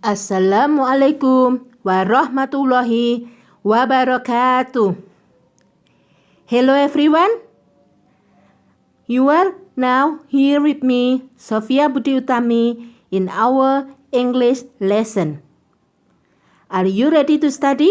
Assalamualaikum warahmatullahi wabarakatuh. Hello everyone. You are now here with me, Sofia Budi Utami, in our English lesson. Are you ready to study?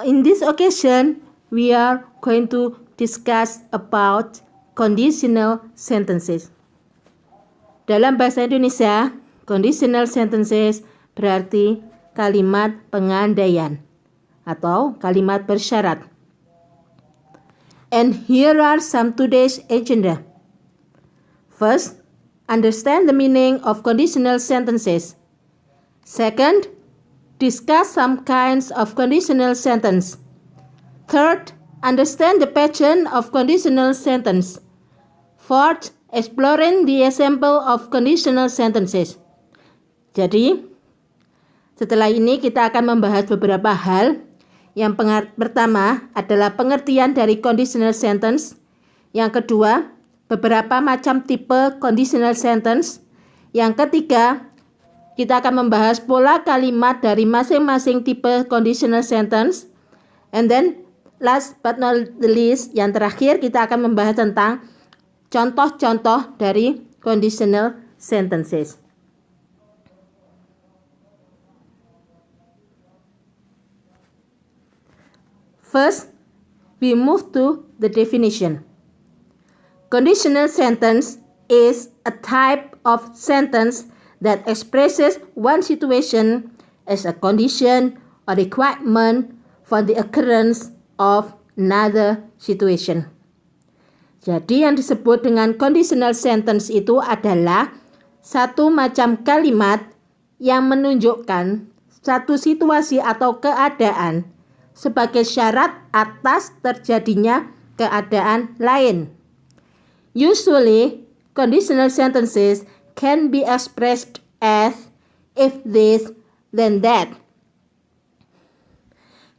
In this occasion, we are going to discuss about conditional sentences. Dalam bahasa Indonesia, conditional sentences berarti kalimat pengandaian atau kalimat bersyarat. And here are some today's agenda. First, understand the meaning of conditional sentences. Second, discuss some kinds of conditional sentence. Third, understand the pattern of conditional sentence. Fourth, exploring the example of conditional sentences. Jadi, setelah ini kita akan membahas beberapa hal. Yang pertama adalah pengertian dari conditional sentence. Yang kedua, beberapa macam tipe conditional sentence. Yang ketiga, kita akan membahas pola kalimat dari masing-masing tipe conditional sentence. And then, last but not the least, yang terakhir kita akan membahas tentang contoh-contoh dari conditional sentences. First, we move to the definition. Conditional sentence is a type of sentence that expresses one situation as a condition or requirement for the occurrence of another situation. Jadi yang disebut dengan conditional sentence itu adalah satu macam kalimat yang menunjukkan satu situasi atau keadaan sebagai syarat atas terjadinya keadaan lain. Usually, conditional sentences can be expressed as if this, then that.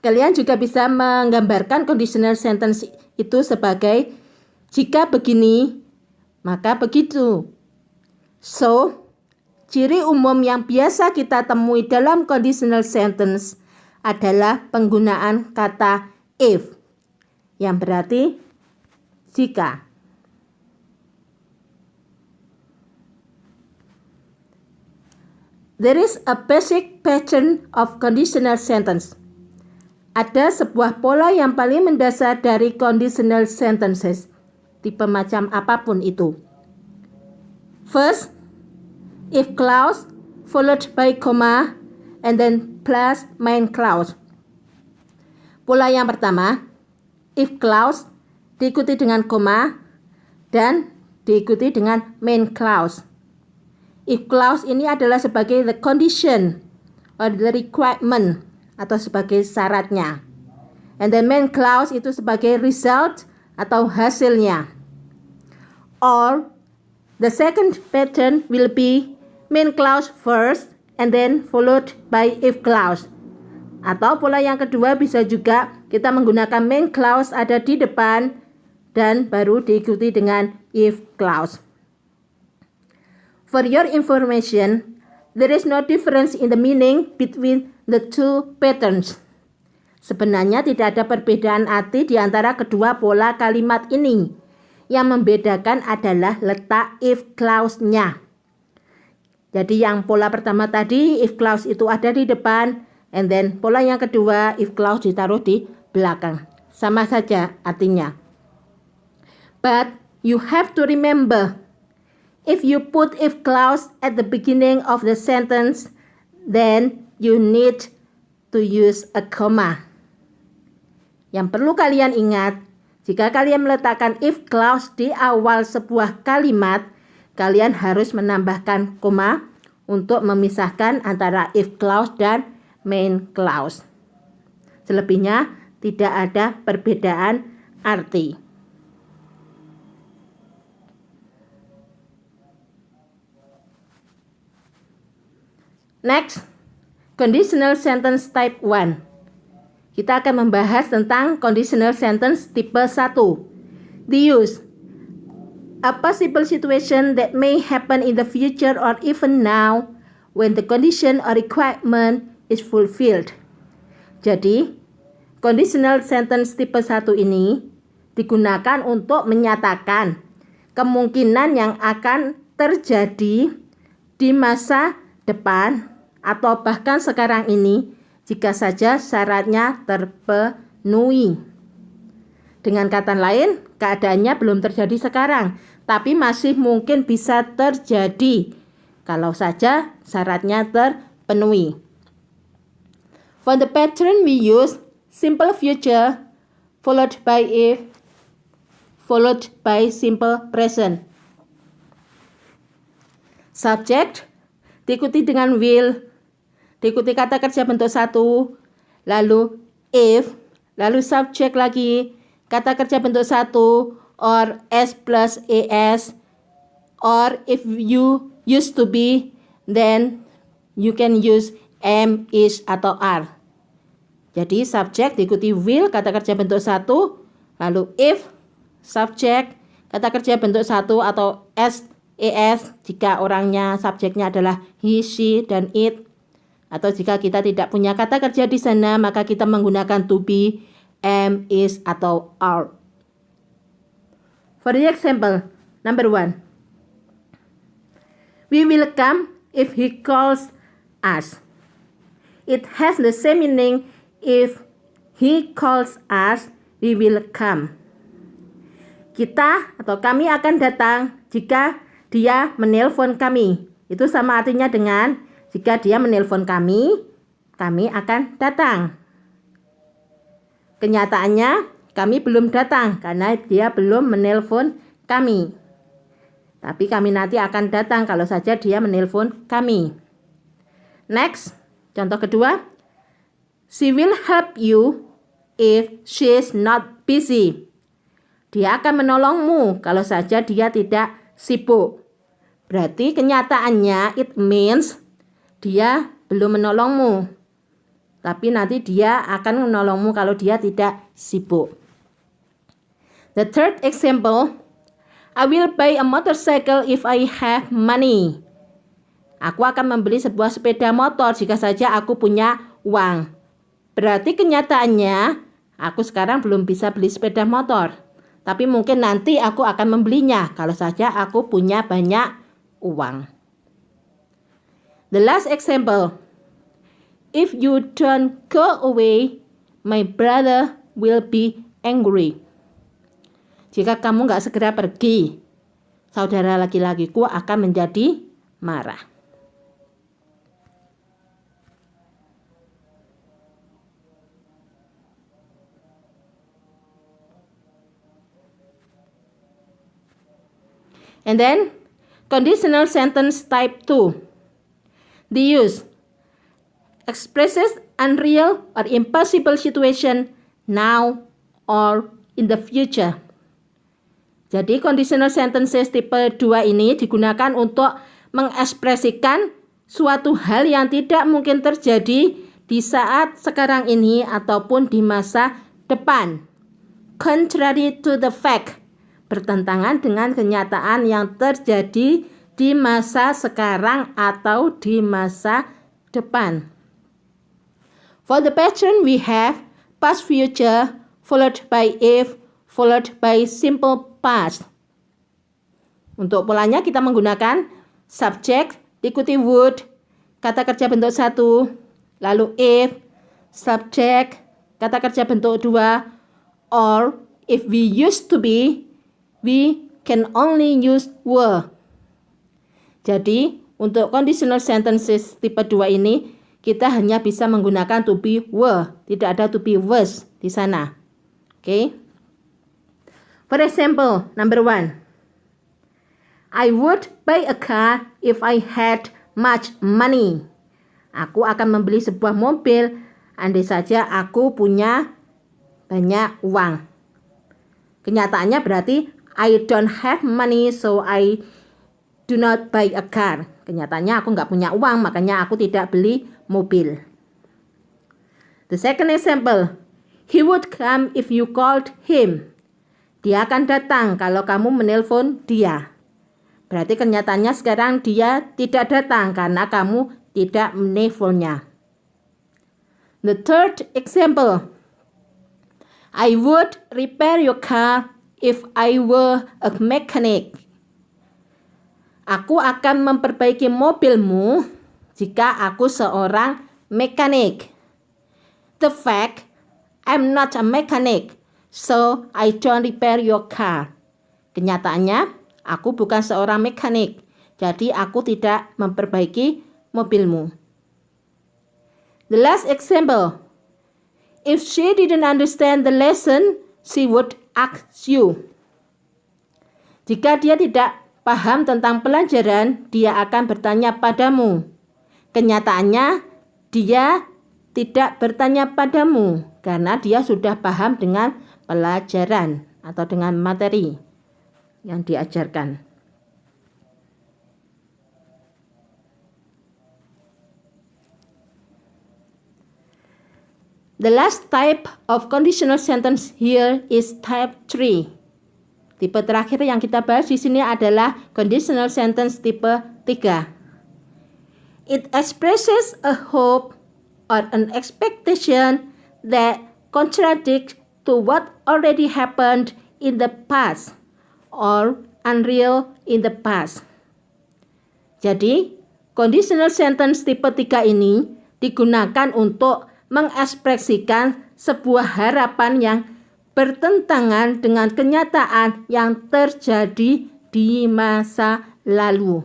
Kalian juga bisa menggambarkan conditional sentence itu sebagai jika begini, maka begitu. So, ciri umum yang biasa kita temui dalam conditional sentence adalah penggunaan kata if, yang berarti jika. There is a basic pattern of conditional sentence. Ada sebuah pola yang paling mendasar dari conditional sentences, tipe macam apapun itu. First, if clause followed by comma and then plus main clause. Pola yang pertama, if clause diikuti dengan koma dan diikuti dengan main clause. If clause ini adalah sebagai the condition or the requirement atau sebagai syaratnya. And then main clause itu sebagai result atau hasilnya. Or the second pattern will be main clause first and then followed by if clause. Atau pola yang kedua bisa juga kita menggunakan main clause ada di depan dan baru diikuti dengan if clause. For your information, there is no difference in the meaning between the two patterns. Sebenarnya tidak ada perbedaan arti di antara kedua pola kalimat ini. Yang membedakan adalah letak if clause-nya. Jadi yang pola pertama tadi, if clause itu ada di depan, and then pola yang kedua, if clause ditaruh di belakang. Sama saja artinya. But you have to remember, if you put if clause at the beginning of the sentence, then you need to use a comma. Yang perlu kalian ingat, jika kalian meletakkan if clause di awal sebuah kalimat, kalian harus menambahkan koma untuk memisahkan antara if clause dan main clause. Selebihnya tidak ada perbedaan arti. Next, conditional sentence type 1. Kita akan membahas tentang conditional sentence tipe 1. The use a possible situation that may happen in the future or even now when the condition or requirement is fulfilled. Jadi, conditional sentence tipe 1 ini digunakan untuk menyatakan kemungkinan yang akan terjadi di masa depan atau bahkan sekarang ini jika saja syaratnya terpenuhi. Dengan kata lain, keadaannya belum terjadi sekarang, tapi masih mungkin bisa terjadi kalau saja syaratnya terpenuhi. For the pattern we use simple future followed by if followed by simple present. Subject diikuti dengan will, diikuti kata kerja bentuk 1, lalu if, lalu subject lagi, kata kerja bentuk 1, or s plus as, or if you used to be, then you can use am, is, atau are. Jadi subject diikuti will, kata kerja bentuk 1, lalu if, subject, kata kerja bentuk 1 atau as jika orangnya subjeknya adalah he, she, dan it. Atau jika kita tidak punya kata kerja di sana, maka kita menggunakan to be, am, is, atau are. For the example, number 1. We will come if he calls us. It has the same meaning if he calls us, we will come. Kita atau kami akan datang jika dia menelpon kami. Itu sama artinya dengan jika dia menelpon kami akan datang. Kenyataannya kami belum datang karena dia belum menelpon kami. Tapi kami nanti akan datang kalau saja dia menelpon kami. Next, contoh kedua. She will help you if she is not busy. Dia akan menolongmu kalau saja dia tidak sibuk. Berarti kenyataannya it means dia belum menolongmu. Tapi nanti dia akan menolongmu kalau dia tidak sibuk. The third example, I will buy a motorcycle if I have money. Aku akan membeli sebuah sepeda motor jika saja aku punya uang. Berarti kenyataannya aku sekarang belum bisa beli sepeda motor. Tapi mungkin nanti aku akan membelinya kalau saja aku punya banyak uang. The last example. If you don't go away, my brother will be angry. Jika kamu gak segera pergi, saudara laki-lakiku akan menjadi marah. And then, conditional sentence type 2. The use expresses unreal or impossible situation now or in the future. Jadi, conditional sentences tipe 2 ini digunakan untuk mengekspresikan suatu hal yang tidak mungkin terjadi di saat sekarang ini ataupun di masa depan. Contrary to the fact. Bertentangan dengan kenyataan yang terjadi di masa sekarang atau di masa depan. For the pattern we have past future followed by if followed by simple past. Untuk polanya kita menggunakan subject diikuti would, kata kerja bentuk 1, lalu if, subject, kata kerja bentuk 2, or if we used to be, we can only use were. Jadi, untuk conditional sentences tipe 2 ini, kita hanya bisa menggunakan to be were. Tidak ada to be was di sana. Okay? For example, number 1. I would buy a car if I had much money. Aku akan membeli sebuah mobil andai saja aku punya banyak uang. Kenyataannya berarti I don't have money, so I do not buy a car. Kenyataannya aku nggak punya uang, makanya aku tidak beli mobil. The second example, he would come if you called him. Dia akan datang kalau kamu menelpon dia. Berarti kenyataannya sekarang dia tidak datang karena kamu tidak nevelnya. The third example, I would repair your car if I were a mechanic. Aku akan memperbaiki mobilmu jika aku seorang mekanik. The fact, I'm not a mechanic, so I don't repair your car. Kenyataannya, aku bukan seorang mekanik, jadi aku tidak memperbaiki mobilmu. The last example, if she didn't understand the lesson, she would ask you. Jika dia tidak paham tentang pelajaran, dia akan bertanya padamu. Kenyataannya, dia tidak bertanya padamu karena dia sudah paham dengan pelajaran atau dengan materi yang diajarkan. The last type of conditional sentence here is type 3. Tipe terakhir yang kita bahas di sini adalah conditional sentence tipe 3. It expresses a hope or an expectation that contradicts to what already happened in the past or unreal in the past. Jadi, conditional sentence tipe 3 ini digunakan untuk mengekspresikan sebuah harapan yang bertentangan dengan kenyataan yang terjadi di masa lalu.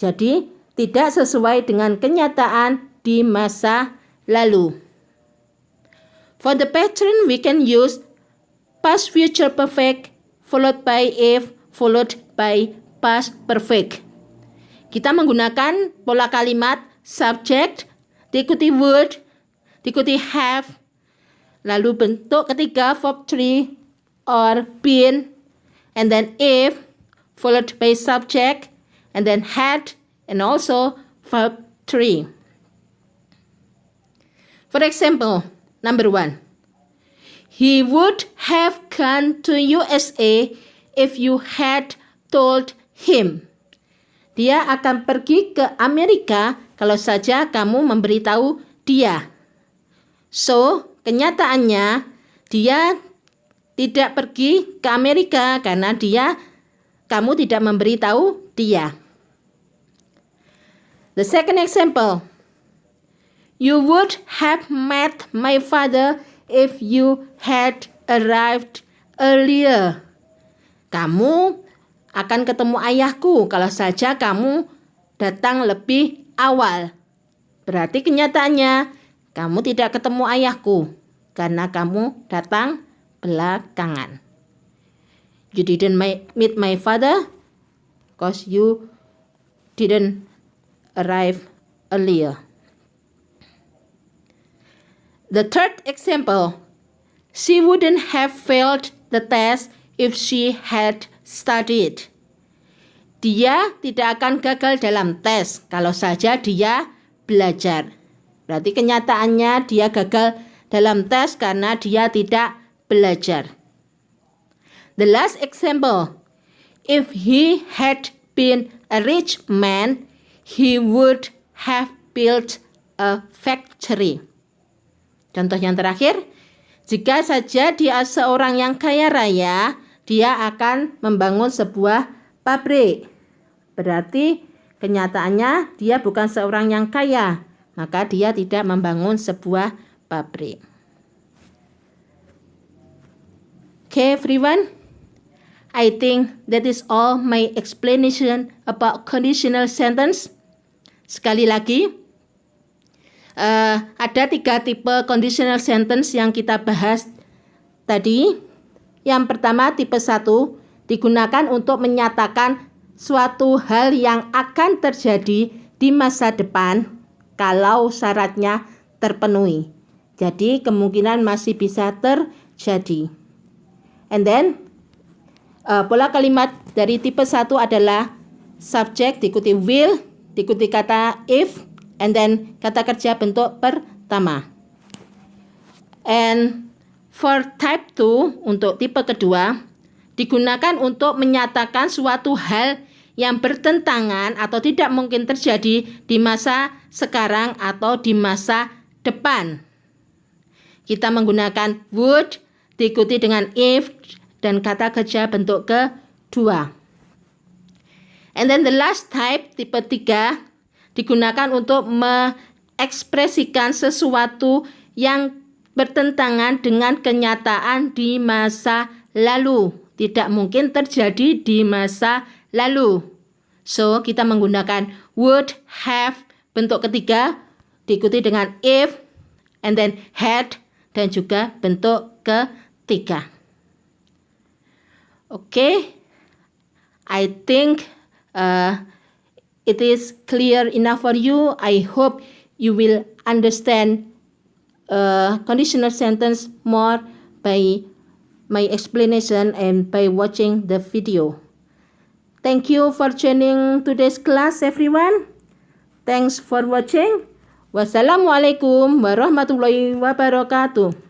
Jadi, tidak sesuai dengan kenyataan di masa lalu. For the pattern, we can use past future perfect followed by if followed by past perfect. Kita menggunakan pola kalimat subject diikuti word diikuti have, lalu bentuk ketiga verb 3 or been, and then if followed by subject, and then had, and also verb 3. For example, number 1, he would have gone to USA if you had told him. Dia akan pergi ke Amerika kalau saja kamu memberitahu dia. So, kenyataannya dia tidak pergi ke Amerika karena kamu tidak memberitahu dia. The second example, you would have met my father if you had arrived earlier. Kamu akan ketemu ayahku kalau saja kamu datang lebih awal. Berarti kenyataannya kamu tidak ketemu ayahku karena kamu datang belakangan. You didn't meet my father because you didn't arrive earlier. The third example, she wouldn't have failed the test if she had studied. Dia tidak akan gagal dalam tes kalau saja dia belajar. Berarti kenyataannya dia gagal dalam tes karena dia tidak belajar. The last example, if he had been a rich man, he would have built a factory. Contoh yang terakhir, jika saja dia seorang yang kaya raya, dia akan membangun sebuah pabrik. Berarti kenyataannya dia bukan seorang yang kaya, maka dia tidak membangun sebuah pabrik. Okay, everyone. I think that is all my explanation about conditional sentence. Sekali lagi, ada 3 tipe conditional sentence yang kita bahas tadi. Yang pertama, tipe 1, digunakan untuk menyatakan suatu hal yang akan terjadi di masa depan kalau syaratnya terpenuhi. Jadi kemungkinan masih bisa terjadi. And then pola kalimat dari tipe 1 adalah subject diikuti will, diikuti kata if, and then kata kerja bentuk pertama. And for type 2, untuk tipe kedua, digunakan untuk menyatakan suatu hal yang bertentangan atau tidak mungkin terjadi di masa sekarang atau di masa depan. Kita menggunakan would diikuti dengan if dan kata kerja bentuk kedua. And then the last type, tipe 3, digunakan untuk mengekspresikan sesuatu yang bertentangan dengan kenyataan di masa lalu. Tidak mungkin terjadi di masa lalu. So, kita menggunakan would have bentuk ketiga diikuti dengan if and then had dan juga bentuk ketiga. Okay, I think it is clear enough for you. I hope you will understand conditional sentence more by my explanation and by watching the video. Thank you for joining today's class, everyone. Thanks for watching. Wassalamualaikum warahmatullahi wabarakatuh.